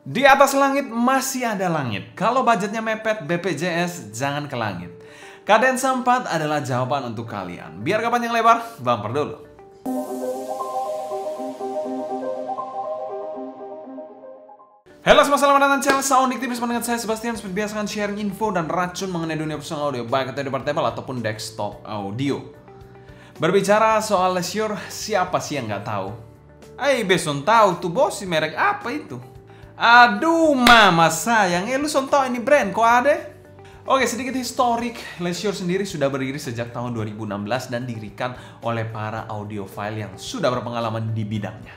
Di atas langit masih ada langit. Kalau budgetnya mepet, BPJS jangan ke langit. Kadensa 4 adalah jawaban untuk kalian. Biar gak panjang lebar, bumper dulu. Halo semua, selamat datang di channel Soundik Tipis. Dengan saya Sebastian, seperti biasa akan sharing info dan racun mengenai dunia personal audio, baik itu di portable ataupun desktop audio. Berbicara soal leisure, siapa sih yang nggak tahu? Beson tahu tuh bos, si merek apa itu? Aduh mama sayang, lu son tahu ini brand kok ada? Oke, sedikit historik. Leisure sendiri sudah berdiri sejak tahun 2016 dan didirikan oleh para audiophile yang sudah berpengalaman di bidangnya.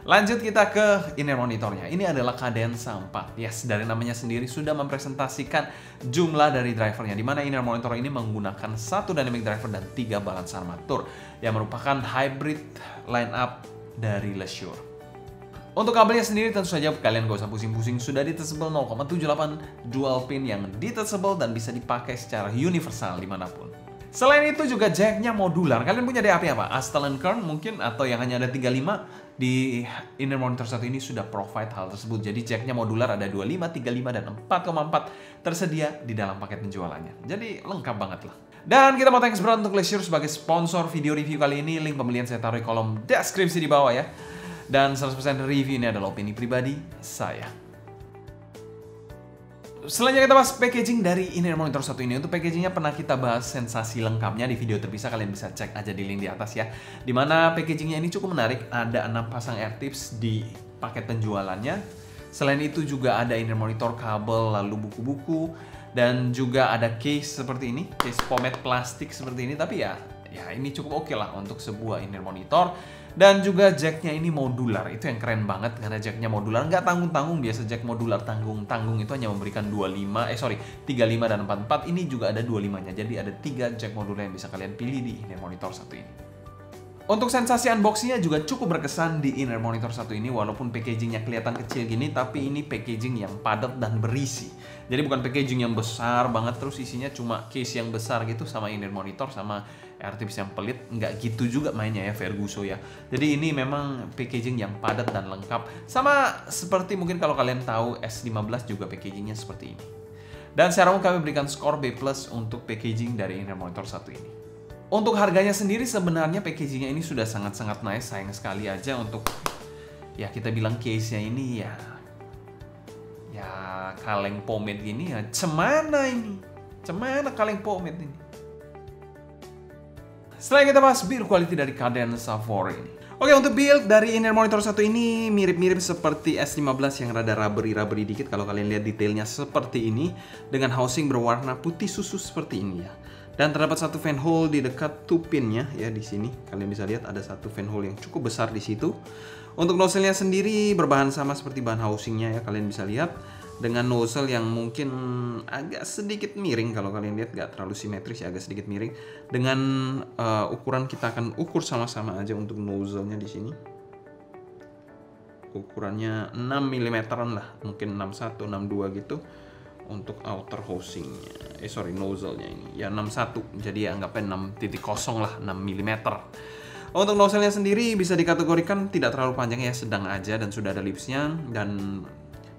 Lanjut kita ke inner monitornya. Ini adalah Kadensa 4. Yes, dari namanya sendiri sudah mempresentasikan jumlah dari drivernya, di mana inner monitor ini menggunakan 1 dynamic driver dan 3 balance armatur yang merupakan hybrid lineup dari Leisure. Untuk kabelnya sendiri tentu saja kalian gak usah pusing-pusing, sudah detachable 0,78 dual pin yang detachable dan bisa dipakai secara universal dimanapun. Selain itu juga jacknya modular. Kalian punya DAP apa? Astel and Kern mungkin, atau yang hanya ada 35. Di inner monitor satu ini sudah provide hal tersebut. Jadi jacknya modular, ada 25, 35, dan 4,4 tersedia di dalam paket penjualannya. Jadi lengkap banget lah. Dan kita mau thanks berat untuk Leisure sebagai sponsor video review kali ini. Link pembelian saya taruh di kolom deskripsi di bawah ya. Dan 100% review ini adalah opini pribadi saya. Selanjutnya kita bahas packaging dari inner monitor satu ini. Untuk packagingnya pernah kita bahas sensasi lengkapnya di video terpisah, kalian bisa cek aja di link di atas ya. Dimana packagingnya ini cukup menarik, ada 6 pasang air tips di paket penjualannya. Selain itu juga ada inner monitor, kabel, lalu buku-buku, dan juga ada case seperti ini, case pomade plastik seperti ini. Tapi ya ini cukup oke lah untuk sebuah inner monitor. Dan juga jacknya ini modular, itu yang keren banget karena jacknya modular, nggak tanggung-tanggung. Biasa jack modular tanggung-tanggung itu hanya memberikan 35 dan 44. Ini juga ada 25-nya, jadi ada 3 jack modular yang bisa kalian pilih di inner monitor satu ini. Untuk sensasi unboxingnya juga cukup berkesan di inner monitor satu ini. Walaupun packagingnya kelihatan kecil gini, tapi ini packaging yang padat dan berisi. Jadi bukan packaging yang besar banget terus isinya cuma case yang besar gitu sama inner monitor sama air tips yang pelit. Nggak gitu juga mainnya ya Ferguso ya. Jadi ini memang packaging yang padat dan lengkap. Sama seperti mungkin kalau kalian tahu S15 juga packagingnya seperti ini. Dan secara umum kami berikan skor B+ untuk packaging dari inner monitor satu ini. Untuk harganya sendiri sebenarnya packagingnya ini sudah sangat-sangat nice. Sayang sekali aja untuk ya kita bilang case-nya ini ya kaleng pomade gini ya. Cemana ini? Cemana kaleng pomade ini? Setelah kita bahas build quality dari Kadensa 4 ini. Oke, untuk build dari inner monitor satu ini mirip-mirip seperti S15 yang rada rubbery dikit. Kalau kalian lihat detailnya seperti ini, dengan housing berwarna putih susu seperti ini ya. Dan terdapat satu fan hole di dekat tupinnya ya di sini. Kalian bisa lihat ada satu fan hole yang cukup besar di situ. Untuk nozzle-nya sendiri berbahan sama seperti bahan housingnya ya, kalian bisa lihat dengan nozzle yang mungkin agak sedikit miring. Kalau kalian lihat nggak terlalu simetris ya, agak sedikit miring. Dengan ukuran kita akan ukur sama-sama aja untuk nozzle-nya di sini. Ukurannya 6 mm lah, mungkin 61, 62 gitu. Untuk outer housingnya, nozzle-nya ini ya 61, jadi ya anggapnya 6.0 lah, 6 mm. Untuk nozzle-nya sendiri bisa dikategorikan tidak terlalu panjang ya, sedang aja, dan sudah ada lipsnya, dan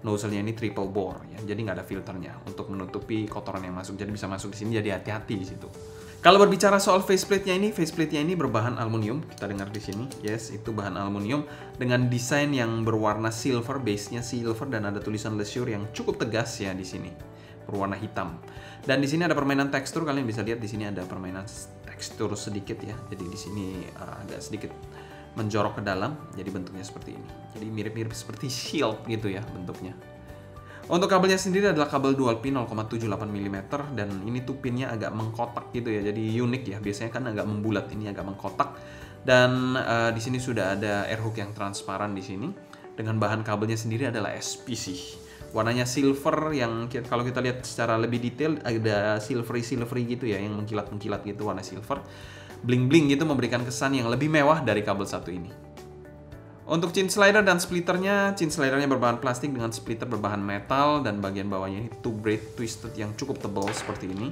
nozzle-nya ini triple bore ya, jadi nggak ada filternya untuk menutupi kotoran yang masuk, jadi bisa masuk di sini, jadi hati-hati di situ. Kalau berbicara soal faceplate-nya ini berbahan aluminium, kita dengar di sini, yes, itu bahan aluminium dengan desain yang berwarna silver, base-nya silver, dan ada tulisan Leisure yang cukup tegas ya di sini, berwarna hitam. Dan di sini ada permainan tekstur, kalian bisa lihat di sini ada permainan tekstur sedikit ya. Jadi di sini agak sedikit menjorok ke dalam, jadi bentuknya seperti ini. Jadi mirip-mirip seperti shield gitu ya bentuknya. Untuk kabelnya sendiri adalah kabel dual pin 0,78 mm dan ini tuh pinnya agak mengkotak gitu ya. Jadi unik ya. Biasanya kan agak membulat, ini agak mengkotak. Dan di sini sudah ada air hook yang transparan di sini. Dengan bahan kabelnya sendiri adalah SPC. Warnanya silver yang kalau kita lihat secara lebih detail ada silvery gitu ya, yang mengkilat-mengkilat gitu, warna silver. Bling-bling gitu, memberikan kesan yang lebih mewah dari kabel satu ini. Untuk chin slider dan splitternya, chin slidernya berbahan plastik dengan splitter berbahan metal dan bagian bawahnya ini two braid twisted yang cukup tebal seperti ini.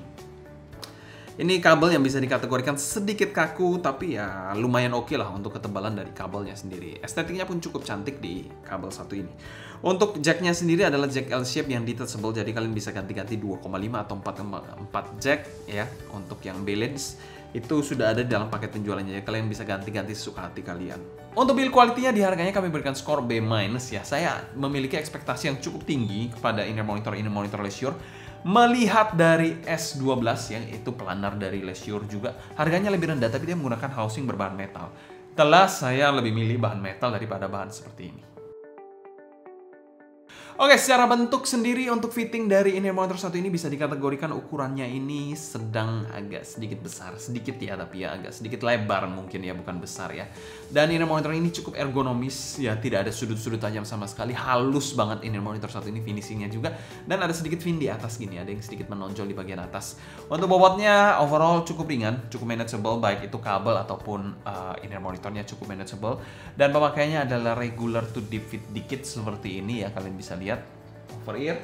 Ini kabel yang bisa dikategorikan sedikit kaku, tapi ya lumayan oke lah untuk ketebalan dari kabelnya sendiri. Estetiknya pun cukup cantik di kabel satu ini. Untuk jacknya sendiri adalah jack L-shape yang detachable, jadi kalian bisa ganti-ganti 2,5 atau 4 jack ya. Untuk yang balance itu sudah ada di dalam paket penjualannya, ya kalian bisa ganti-ganti sesuka hati kalian. Untuk build quality-nya di harganya kami berikan skor B- ya. Saya memiliki ekspektasi yang cukup tinggi kepada inner monitor Leisure. Melihat dari S12 yang itu pelanar dari Leisure juga, harganya lebih rendah tapi dia menggunakan housing berbahan metal. Telas saya lebih milih bahan metal daripada bahan seperti ini. Oke, secara bentuk sendiri untuk fitting dari inner monitor satu ini bisa dikategorikan ukurannya ini sedang agak sedikit besar. Sedikit ya, tapi ya agak sedikit lebar mungkin ya, bukan besar ya. Dan inner monitor ini cukup ergonomis ya, tidak ada sudut-sudut tajam sama sekali. Halus banget inner monitor satu ini finishingnya juga. Dan ada sedikit fin di atas gini, ada yang sedikit menonjol di bagian atas. Untuk bobotnya overall cukup ringan, cukup manageable, baik itu kabel ataupun inner monitornya cukup manageable. Dan pemakaiannya adalah regular to deep fit dikit seperti ini ya, kalian bisa lihat over ear.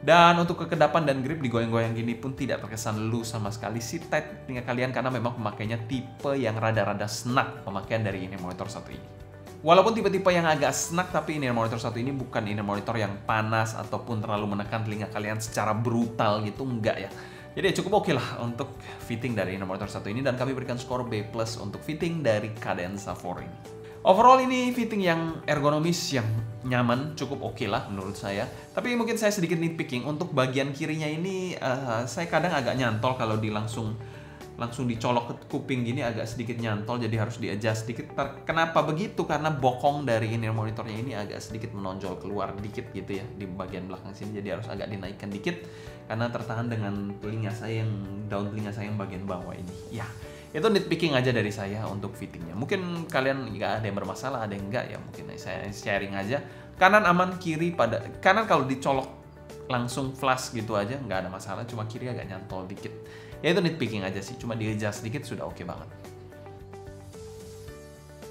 Dan untuk kekedapan dan grip digoyang-goyang gini pun tidak terkesan loose sama sekali. Sit tight telinga kalian karena memang pemakaiannya tipe yang rada-rada snug pemakaian dari inner monitor satu ini. Walaupun tipe-tipe yang agak snug, tapi inner monitor satu ini bukan inner monitor yang panas ataupun terlalu menekan telinga kalian secara brutal gitu, enggak ya. Jadi cukup oke lah untuk fitting dari inner monitor satu ini, dan kami berikan skor B+ untuk fitting dari Cadenza 4 ini. Overall ini fitting yang ergonomis, yang nyaman, cukup oke lah menurut saya. Tapi mungkin saya sedikit nitpicking, untuk bagian kirinya ini saya kadang agak nyantol kalau langsung dicolok ke kuping gini, agak sedikit nyantol, jadi harus di-adjust sedikit. Kenapa begitu? Karena bokong dari inner monitornya ini agak sedikit menonjol keluar dikit gitu ya di bagian belakang sini, jadi harus agak dinaikkan dikit karena tertahan dengan telinga saya daun telinga saya yang bagian bawah ini. Ya, itu nitpicking aja dari saya untuk fittingnya. Mungkin kalian nggak ada yang bermasalah, ada yang enggak ya, mungkin saya sharing aja. Kanan aman, kiri pada kanan kalau dicolok langsung flush gitu aja nggak ada masalah, cuma kiri agak nyantol dikit. Ya itu nitpicking aja sih, cuma di-adjust sedikit sudah oke banget.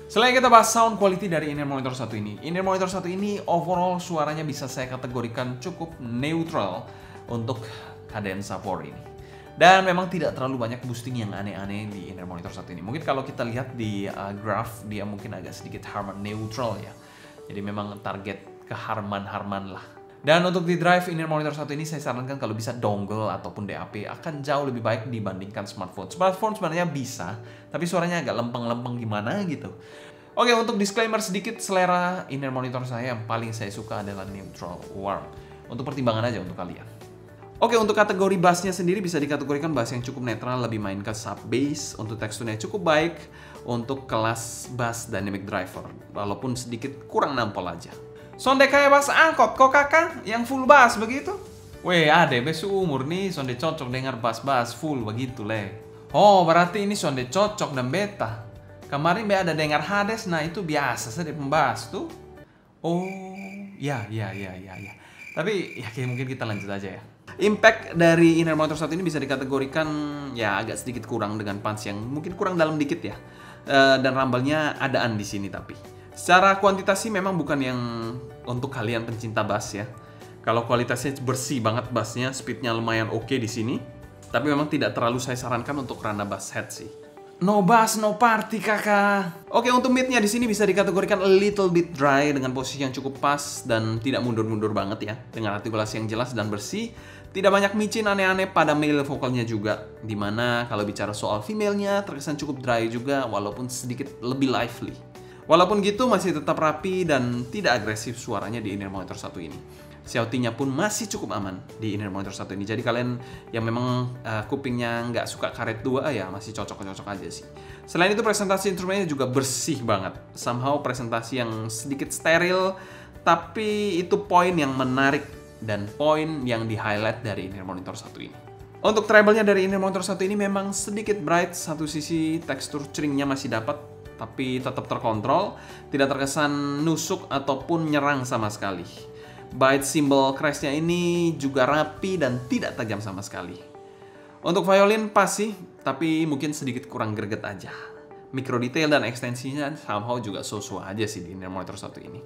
Selain kita bahas sound quality dari inner monitor satu ini, inner monitor satu ini overall suaranya bisa saya kategorikan cukup neutral untuk Cadenza 4 ini. Dan memang tidak terlalu banyak boosting yang aneh-aneh di inner monitor satu ini. Mungkin kalau kita lihat di graph, dia mungkin agak sedikit Harman neutral ya. Jadi memang target ke Harman lah. Dan untuk di drive inner monitor satu ini saya sarankan kalau bisa dongle ataupun DAP akan jauh lebih baik dibandingkan smartphone. Smartphone sebenarnya bisa, tapi suaranya agak lempeng-lempeng gimana gitu. Oke, untuk disclaimer sedikit, selera inner monitor saya yang paling saya suka adalah neutral warm. Untuk pertimbangan aja untuk kalian. Oke, untuk kategori bassnya sendiri bisa dikategorikan bass yang cukup netral, lebih main ke sub bass. Untuk teksturnya cukup baik untuk kelas bass dynamic driver, walaupun sedikit kurang nampol aja. Sonde kayak bass angkot kok kakak, yang full bass begitu? Weh, ade besu umur nih, sonde cocok dengar bass full begitu leh. Oh, berarti ini sonde cocok dan beta. Kemarin be ada dengar Hades, nah itu biasa saja pembahas tuh. Oh, ya. Tapi ya mungkin kita lanjut aja ya. Impact dari inner monitor satu ini bisa dikategorikan ya agak sedikit kurang dengan punch yang mungkin kurang dalam dikit ya. Dan rumble-nya adaan di sini tapi. Secara kuantitas sih memang bukan yang untuk kalian pencinta bass ya. Kalau kualitasnya bersih banget bassnya, speednya lumayan oke di sini. Tapi memang tidak terlalu saya sarankan untuk ranah bass head sih. No bass, no party kakak. Oke, untuk mid-nya di sini bisa dikategorikan a little bit dry dengan posisi yang cukup pas dan tidak mundur-mundur banget ya. Dengan artikulasi yang jelas dan bersih. Tidak banyak micin aneh-aneh pada male vokalnya juga. Dimana kalau bicara soal female-nya terkesan cukup dry juga walaupun sedikit lebih lively. Walaupun gitu masih tetap rapi dan tidak agresif suaranya di inner monitor satu ini. Shouting-nya pun masih cukup aman di inner monitor satu ini. Jadi kalian yang memang kupingnya nggak suka karet 2 ya masih cocok-cocok aja sih. Selain itu presentasi instrumennya juga bersih banget. Somehow presentasi yang sedikit steril, tapi itu poin yang menarik dan poin yang di-highlight dari inner monitor satu ini. Untuk treble-nya dari inner monitor satu ini memang sedikit bright. Satu sisi tekstur ceringnya masih dapat, tapi tetap terkontrol, tidak terkesan nusuk ataupun nyerang sama sekali. Bite symbol crash-nya ini juga rapi dan tidak tajam sama sekali. Untuk violin pas sih, tapi mungkin sedikit kurang greget aja. Micro detail dan ekstensinya somehow juga so-so aja sih di inner monitor satu ini.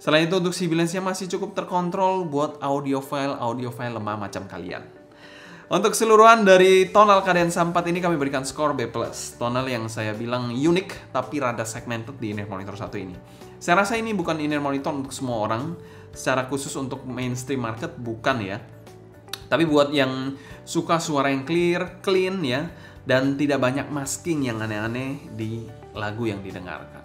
Selain itu untuk sibilance-nya masih cukup terkontrol buat audiophile lemah macam kalian. Untuk keseluruhan dari tonal Cadenza 4 ini kami berikan skor B+. Tonal yang saya bilang unik tapi rada segmented di in-ear monitor satu ini. Saya rasa ini bukan in-ear monitor untuk semua orang, secara khusus untuk mainstream market bukan ya. Tapi buat yang suka suara yang clear, clean ya, dan tidak banyak masking yang aneh-aneh di lagu yang didengarkan.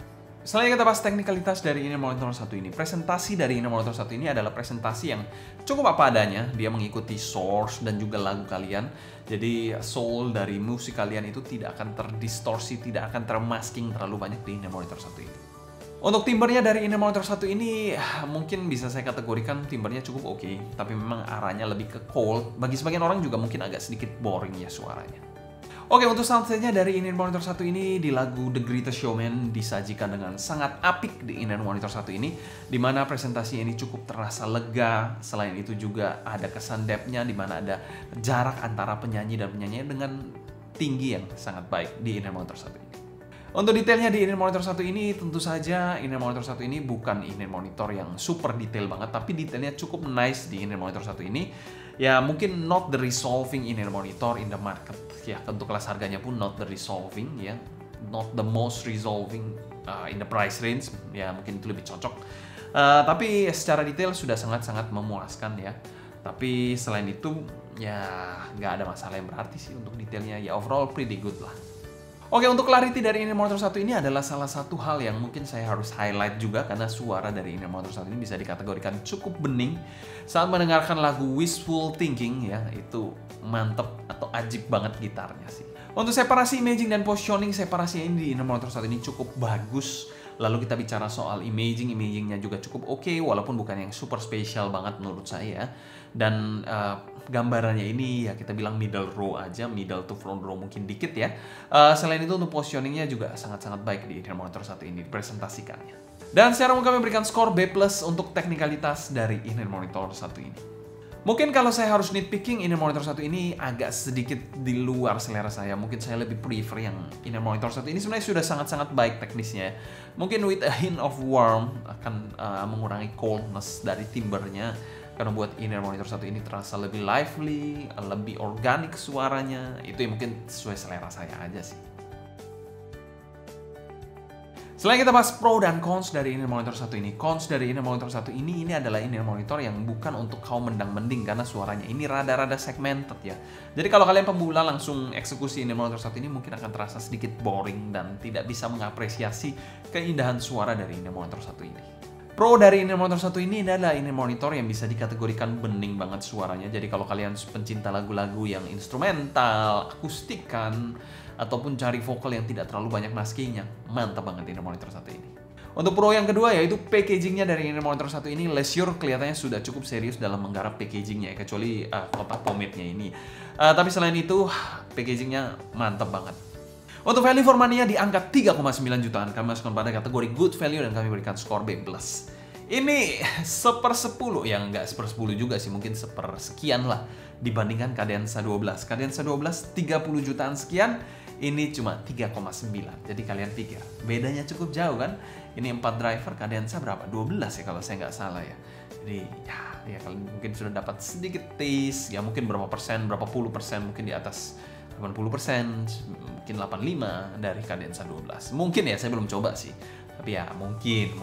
Selanjutnya kita bahas teknikalitas dari in-ear monitor satu ini. Presentasi dari in-ear monitor satu ini adalah presentasi yang cukup apa adanya. Dia mengikuti source dan juga lagu kalian. Jadi soul dari musik kalian itu tidak akan terdistorsi, tidak akan termasking terlalu banyak di in-ear monitor satu ini. Untuk timbernya dari in-ear monitor satu ini mungkin bisa saya kategorikan timbernya cukup oke, tapi memang arahnya lebih ke cold. Bagi sebagian orang juga mungkin agak sedikit boring ya suaranya. Oke, untuk soundsetnya dari in-ear monitor satu ini di lagu The Greatest Showman disajikan dengan sangat apik di in-ear monitor satu ini, di mana presentasi ini cukup terasa lega. Selain itu juga ada kesan depth-nya, di mana ada jarak antara penyanyi dan penyanyi dengan tinggi yang sangat baik di in-ear monitor satu ini. Untuk detailnya di in-ear monitor satu ini, tentu saja in-ear monitor satu ini bukan in-ear monitor yang super detail banget, tapi detailnya cukup nice di in-ear monitor satu ini. Ya mungkin not the resolving in-ear monitor in the market ya, untuk kelas harganya pun not the resolving ya, not the most resolving in the price range ya, mungkin itu lebih cocok. Tapi secara detail sudah sangat-sangat memuaskan ya. Tapi selain itu ya nggak ada masalah yang berarti sih untuk detailnya ya, overall pretty good lah. Oke, untuk clarity dari in-ear monitor satu ini adalah salah satu hal yang mungkin saya harus highlight juga, karena suara dari in-ear monitor satu ini bisa dikategorikan cukup bening. Saat mendengarkan lagu Wishful Thinking ya, itu mantep atau ajib banget gitarnya sih. Untuk separasi imaging dan positioning, separasi ini di in-ear monitor satu ini cukup bagus. Lalu kita bicara soal imagingnya juga cukup oke, walaupun bukan yang super spesial banget menurut saya. Dan gambarannya ini ya kita bilang middle row aja, middle to front row mungkin dikit ya. Selain itu untuk positioningnya juga sangat-sangat baik di in-ear monitor satu ini dipresentasikannya. Dan secara umum kami berikan skor B+ untuk teknikalitas dari in-ear monitor satu ini. Mungkin kalau saya harus nitpicking, in-ear monitor satu ini agak sedikit di luar selera saya. Mungkin saya lebih prefer yang in-ear monitor satu ini sebenarnya sudah sangat-sangat baik teknisnya. Mungkin with a hint of warm akan mengurangi coldness dari timbernya. Karena buat in-ear monitor satu ini terasa lebih lively, lebih organik suaranya. Itu yang mungkin sesuai selera saya aja sih. Selain kita bahas pro dan cons dari in-ear monitor satu ini. Cons dari in-ear monitor satu ini adalah in-ear monitor yang bukan untuk kaum mendang-mending, karena suaranya ini rada-rada segmented ya. Jadi kalau kalian pemula langsung eksekusi in-ear monitor satu ini mungkin akan terasa sedikit boring dan tidak bisa mengapresiasi keindahan suara dari in-ear monitor satu ini. Pro dari in-ear monitor satu ini adalah in-ear monitor yang bisa dikategorikan bening banget suaranya. Jadi kalau kalian pencinta lagu-lagu yang instrumental, akustikan, ataupun cari vokal yang tidak terlalu banyak maskingnya, mantap banget in-ear monitor satu ini. Untuk pro yang kedua yaitu packagingnya dari in-ear monitor satu ini, Leisure kelihatannya sudah cukup serius dalam menggarap packagingnya, kecuali kotak pomade-nya ini. Tapi selain itu, packagingnya mantap banget. Untuk value for money-nya di angka 3,9 jutaan, kami masukkan pada kategori good value dan kami berikan skor B+. Ini 1/10, ya nggak 1/10 juga sih, mungkin sepersekian lah dibandingkan Cadenza 12. Cadenza 12 30 jutaan sekian, ini cuma 3,9. Jadi kalian pikir, bedanya cukup jauh kan? Ini 4 driver, Cadenza berapa? 12 ya kalau saya nggak salah ya. Jadi ya kalian mungkin sudah dapat sedikit taste, ya mungkin berapa persen, berapa puluh persen, mungkin di atas 80%, mungkin 85 dari Cadenza 12. Mungkin ya, saya belum coba sih. Tapi ya mungkin.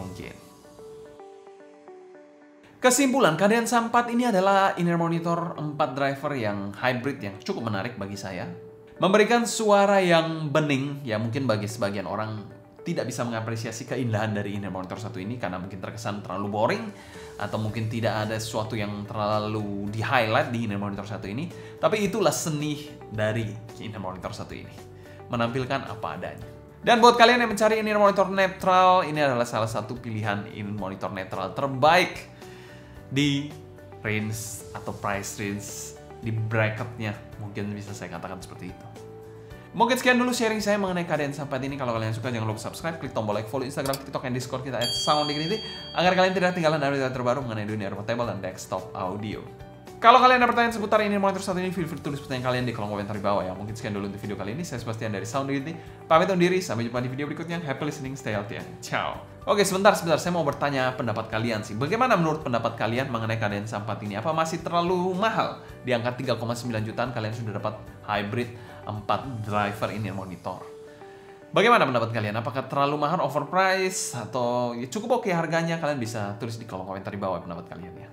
Kesimpulan, Cadenza 4 ini adalah in-ear monitor 4 driver yang hybrid yang cukup menarik bagi saya. Memberikan suara yang bening, ya mungkin bagi sebagian orang tidak bisa mengapresiasi keindahan dari in-ear monitor satu ini karena mungkin terkesan terlalu boring atau mungkin tidak ada sesuatu yang terlalu di-highlight di in-ear monitor satu ini. Tapi itulah seni dari in-ear monitor satu ini, menampilkan apa adanya. Dan buat kalian yang mencari in-ear monitor netral, ini adalah salah satu pilihan in-ear monitor netral terbaik di range atau price range, di bracketnya, mungkin bisa saya katakan seperti itu. Mungkin sekian dulu sharing saya mengenai Cadenza 4 ini. Kalau kalian suka jangan lupa subscribe, klik tombol like, follow Instagram, TikTok, dan Discord kita @sounddignity agar kalian tidak ketinggalan update terbaru mengenai dunia portable dan desktop audio. Kalau kalian ada pertanyaan seputar ini monitor satu ini, feel free tulis pertanyaan kalian di kolom komentar di bawah ya. Mungkin sekian dulu untuk video kali ini. Saya Sebastian dari Sound Unity. Pamit undur diri, sampai jumpa di video berikutnya. Happy listening, stay healthy, and ciao. Oke, sebentar. Saya mau bertanya pendapat kalian sih. Bagaimana menurut pendapat kalian mengenai keadaan sampat ini? Apa masih terlalu mahal? Di angka 3,9 jutaan kalian sudah dapat hybrid 4 driver in-ear monitor. Bagaimana pendapat kalian? Apakah terlalu mahal, overpriced, atau ya cukup oke harganya? Kalian bisa tulis di kolom komentar di bawah pendapat kalian ya.